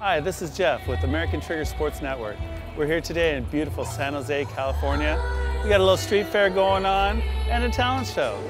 Hi, this is Jeff with American Trigger Sports Network. We're here today in beautiful San Jose, California. We got a little street fair going on and a talent show.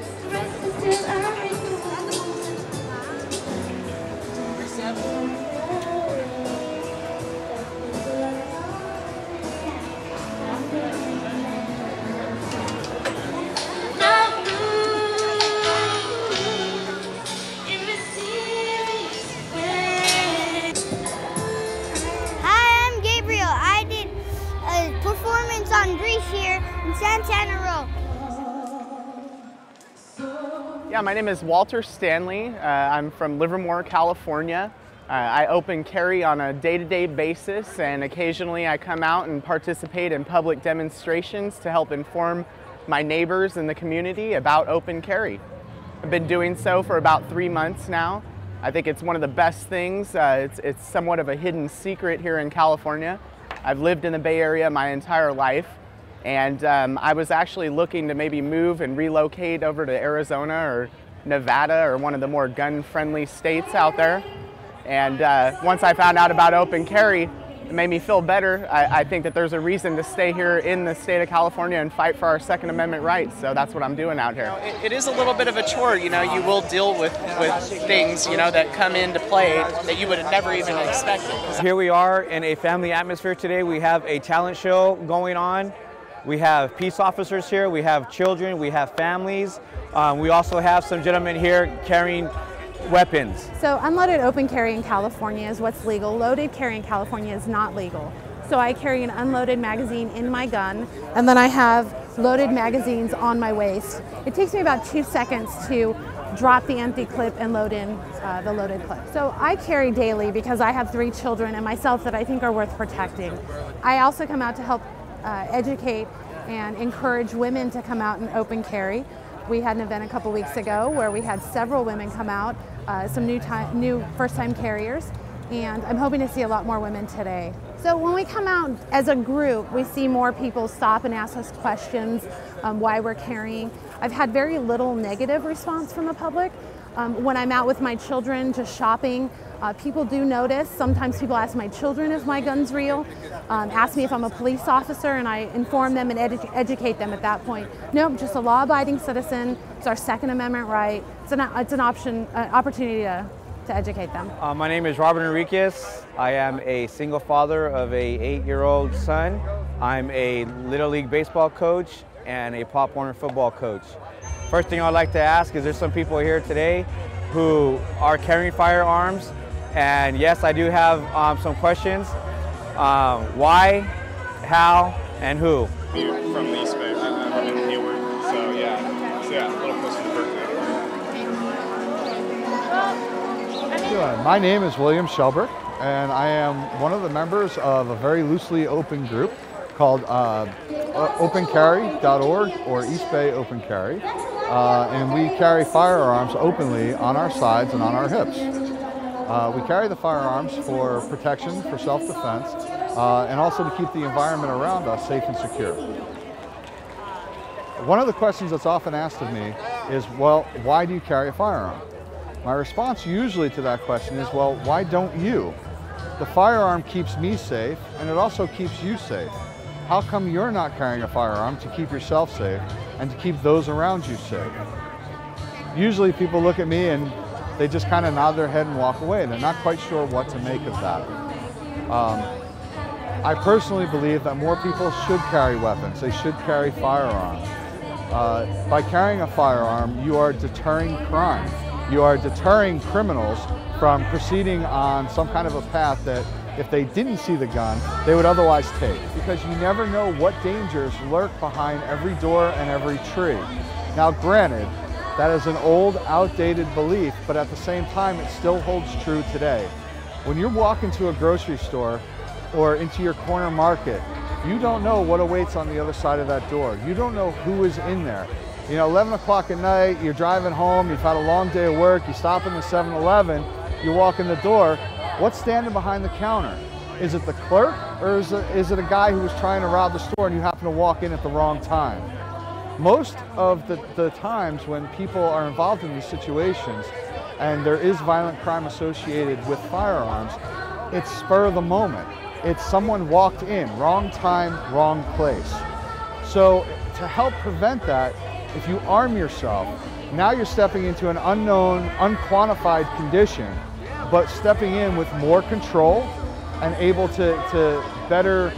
On Greece here in Santana Row. Yeah, my name is Walter Stanley. I'm from Livermore, California. I open carry on a day-to-day basis, and occasionally I come out and participate in public demonstrations to help inform my neighbors in the community about open carry. I've been doing so for about 3 months now. I think it's one of the best things. It's somewhat of a hidden secret here in California. I've lived in the Bay Area my entire life, and I was actually looking to maybe move and relocate over to Arizona or Nevada or one of the more gun-friendly states out there. And once I found out about open carry, it made me feel better. I think that there's a reason to stay here in the state of California and fight for our Second Amendment rights, so that's what I'm doing out here. It is a little bit of a chore, you will deal with things, that come into play that you would have never even expected. Here we are in a family atmosphere today. We have a talent show going on. We have peace officers here, we have children, we have families. We also have some gentlemen here carrying weapons. So unloaded open carry in California is what's legal. Loaded carry in California is not legal. So I carry an unloaded magazine in my gun, and then I have loaded magazines on my waist. It takes me about 2 seconds to drop the empty clip and load in the loaded clip. So I carry daily because I have 3 children and myself that I think are worth protecting. I also come out to help educate and encourage women to come out and open carry. We had an event a couple weeks ago where we had several women come out, some new first-time carriers, and I'm hoping to see a lot more women today. So when we come out as a group, we see more people stop and ask us questions, why we're carrying. I've had very little negative response from the public. When I'm out with my children just shopping, people do notice. Sometimes people ask my children if my gun's real, ask me if I'm a police officer, and I inform them and educate them at that point. Nope, just a law-abiding citizen. It's our Second Amendment right. It's an opportunity to educate them. My name is Robert Enriquez. I am a single father of a 8-year-old son. I'm a Little League baseball coach and a Pop Warner football coach. First thing I'd like to ask is there's some people here today who are carrying firearms, and yes, I do have some questions. Why, how, and who? From the East Bay. I'm in Hayward, so yeah, a little closer to Berkeley. My name is William Shelbrick, and I am one of the members of a very loosely open group called opencarry.org or East Bay Open Carry. And we carry firearms openly on our sides and on our hips. We carry the firearms for protection, for self-defense, and also to keep the environment around us safe and secure. One of the questions that's often asked of me is, well, why do you carry a firearm? My response usually to that question is, well, why don't you? The firearm keeps me safe, and it also keeps you safe. How come you're not carrying a firearm to keep yourself safe and to keep those around you safe? Usually people look at me and they just kind of nod their head and walk away. They're not quite sure what to make of that. I personally believe that more people should carry weapons. They should carry firearms. By carrying a firearm, you are deterring crime. You are deterring criminals from proceeding on some kind of a path that if they didn't see the gun, they would otherwise take. Because you never know what dangers lurk behind every door and every tree. Now granted, that is an old, outdated belief, but at the same time, it still holds true today. When you walk into a grocery store or into your corner market, you don't know what awaits on the other side of that door. You don't know who is in there. 11 o'clock at night, you're driving home, you've had a long day of work, you stop in the 7-Eleven, you walk in the door, what's standing behind the counter? Is it the clerk, or is it a guy who was trying to rob the store and you happen to walk in at the wrong time? Most of the times when people are involved in these situations and there is violent crime associated with firearms, it's spur of the moment. It's someone walked in, wrong time, wrong place. So to help prevent that, if you arm yourself, now you're stepping into an unknown, unquantified condition, but stepping in with more control and able to better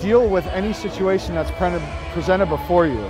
deal with any situation that's presented before you.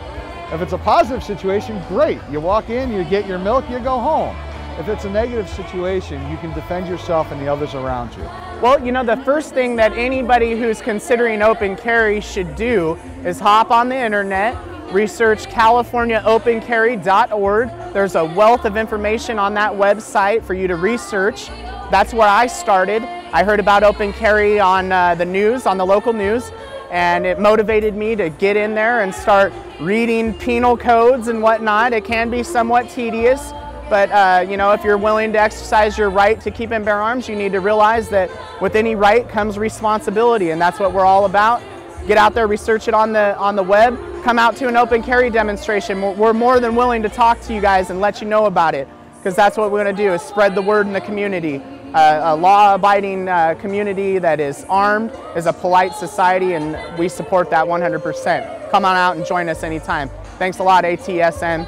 If it's a positive situation, great. You walk in, you get your milk, you go home. If it's a negative situation, you can defend yourself and the others around you. Well, you know, the first thing that anybody who's considering open carry should do is hop on the internet, research CaliforniaOpenCarry.org. There's a wealth of information on that website for you to research. That's where I started. I heard about open carry on the news, on the local news, and it motivated me to get in there and start reading penal codes and whatnot. It can be somewhat tedious, but you know, if you're willing to exercise your right to keep and bear arms, you need to realize that with any right comes responsibility, and that's what we're all about. Get out there, research it on the web, come out to an open carry demonstration. We're more than willing to talk to you guys and let you know about it, because that's what we're going to do, is spread the word in the community. A law-abiding community that is armed is a polite society, and we support that 100%. Come on out and join us anytime. Thanks a lot, ATSN.